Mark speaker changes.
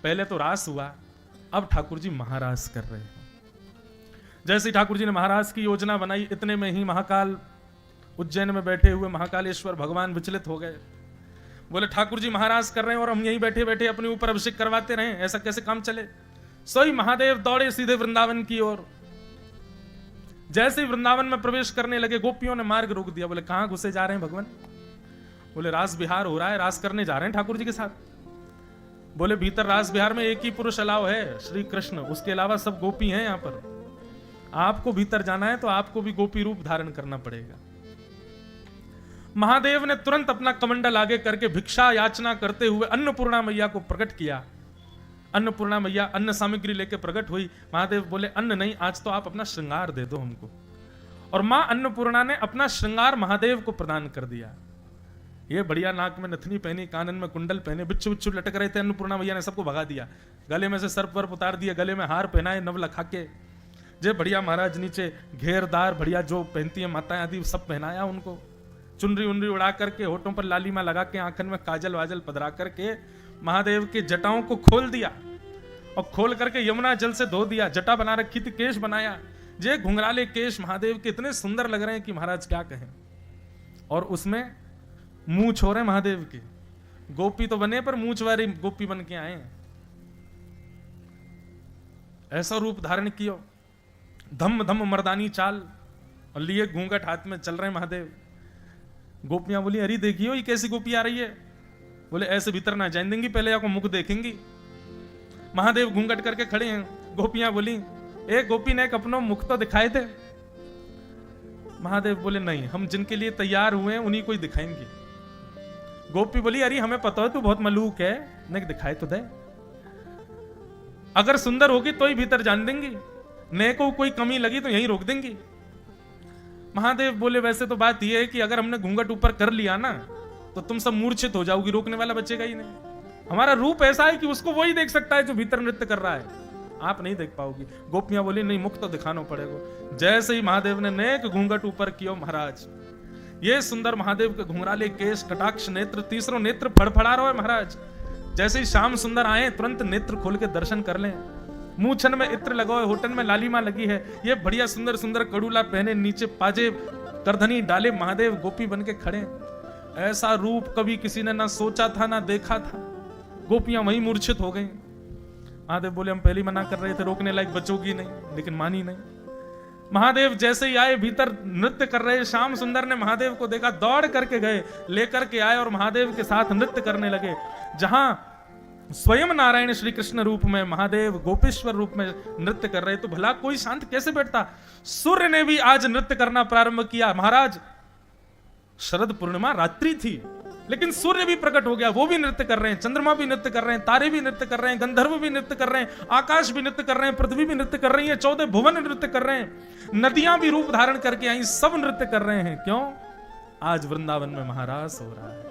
Speaker 1: पहले तो रास हुआ, अब ठाकुर जी महारास कर रहे हैं। जैसे ही ठाकुर जी ने महारास की योजना बनाई, इतने में ही महाकाल उज्जैन में बैठे हुए महाकालेश्वर भगवान विचलित हो गए। बोले ठाकुर जी महाराज कर रहे हैं और हम यहीं बैठे बैठे अपने ऊपर अभिषेक करवाते रहे, ऐसा कैसे काम चले। सोई महादेव दौड़े सीधे वृंदावन की ओर। जैसे ही वृंदावन में प्रवेश करने लगे, गोपियों ने मार्ग रोक दिया। बोले कहां घुसे जा रहे हैं भगवान? बोले रास बिहार हो रहा है, रास करने जा रहे हैं ठाकुर जी के साथ। बोले भीतर रास बिहार में एक ही पुरुष अलाव है, श्री कृष्ण, उसके अलावा सब गोपी हैं यहां पर। आपको भीतर जाना है तो आपको भी गोपी रूप धारण करना पड़ेगा। महादेव ने तुरंत अपना कमंडल आगे करके भिक्षा याचना करते हुए अन्नपूर्णा मैया को प्रकट किया। अन्नपूर्णा मैया अन्न सामग्री लेके प्रकट हुई। महादेव बोले अन्न नहीं, आज तो आप अपना श्रृंगार दे दो हमको। और मां अन्नपूर्णा ने अपना श्रृंगार महादेव को प्रदान कर दिया। ये बढ़िया नाक में नथनी पहनी, कानन में कुंडल पहने, बिच्छू बिच्छू लटक रहे थे। अन्नपूर्णा मैया ने सबको भगा दिया। गले में से सर्प वर्प उतार दिया, गले में हार पहनाए नव लखा के। जे बढ़िया महाराज नीचे घेरदार बढ़िया जो पहनती है माताएं आदि, सब पहनाया उनको। चुनरी उनरी उड़ा करके, होठों पर लालिमा लगा के, आंखन में काजल वाजल पधरा करके महादेव के जटाओं को खोल दिया और खोल करके यमुना जल से धो दिया। जटा बना रखी थी, केश बनाया। जे घुंघराले केश महादेव के इतने सुंदर लग रहे हैं कि महाराज क्या कहें। और उसमें मूंछ हो रहे महादेव के। गोपी तो बने पर मूंछ वाली गोपी बन के आए। ऐसा रूप धारण किया, धम धम मर्दानी चाल, और लिए घूंघट हाथ में चल रहे महादेव। गोपियां बोली अरे देखियो ये कैसी गोपी आ रही है। बोले ऐसे भीतर ना जाने देंगी, पहले आपको मुख देखेंगी। महादेव घूंघट करके खड़े हैं। गोपियां बोली एक गोपी ने एक अपना मुख तो दिखाए थे। महादेव बोले नहीं, हम जिनके लिए तैयार हुए हैं उन्हीं को ही दिखाएंगे। गोपी बोली अरे हमें पता है तू बहुत मलूक है, नहीं दिखाए तो दे। अगर सुंदर होगी तो ही भीतर जान देंगी, ने को कोई कमी लगी तो यहीं रोक देंगी। महादेव बोले वैसे तो बात यह है कि अगर हमने घूंघट ऊपर कर लिया ना तो तुम सब मूर्छित हो जाओगी, रोकने वाला बचेगा ही नहीं। हमारा रूप ऐसा है कि उसको वही देख सकता है जो भीतर नृत्य कर रहा है, आप नहीं देख पाओगी। गोपियां बोली नहीं, मुख तो दिखाना पड़ेगा। जैसे ही महादेव ने नेक घूंघट ऊपर किया, महाराज ये सुंदर महादेव के घुंघराले केश, कटाक्ष नेत्र, तीसरों नेत्र फड़फड़ा रहा है महाराज। जैसे ही श्याम सुंदर आए तुरंत नेत्र खोल के दर्शन कर लें। मूछन में इत्र लगा है, होटन में लालिमा लगी है। ये बढ़िया सुंदर सुंदर कड़ूला पहने, नीचे पाजे करधनी डाले, महादेव गोपी बन के खड़े। ऐसा रूप कभी किसी ने ना सोचा था ना देखा था। गोपियां वहीं मूर्छित हो गई। महादेव बोले हम पहले ही मना कर रहे थे, रोकने लायक बचोगी नहीं, लेकिन मानी नहीं। महादेव जैसे ही आए, भीतर नृत्य कर रहे श्याम सुंदर ने महादेव को देखा, दौड़ करके गए, लेकर के आए और महादेव के साथ नृत्य करने लगे। जहां स्वयं नारायण श्री कृष्ण रूप में महादेव गोपेश्वर रूप में नृत्य कर रहे, तो भला कोई शांत कैसे बैठता। सूर्य ने भी आज नृत्य करना प्रारंभ किया। महाराज शरद पूर्णिमा रात्रि थी, लेकिन सूर्य भी प्रकट हो गया, वो भी नृत्य कर रहे हैं, चंद्रमा भी नृत्य कर रहे हैं, तारे भी नृत्य कर रहे हैं, गंधर्व भी नृत्य कर रहे हैं, आकाश भी नृत्य कर रहे हैं, पृथ्वी भी नृत्य कर रही है, 14 भुवन नृत्य कर रहे हैं, नदियां भी रूप धारण करके आई, सब नृत्य कर रहे हैं। क्यों? आज वृंदावन में महारास हो रहा है।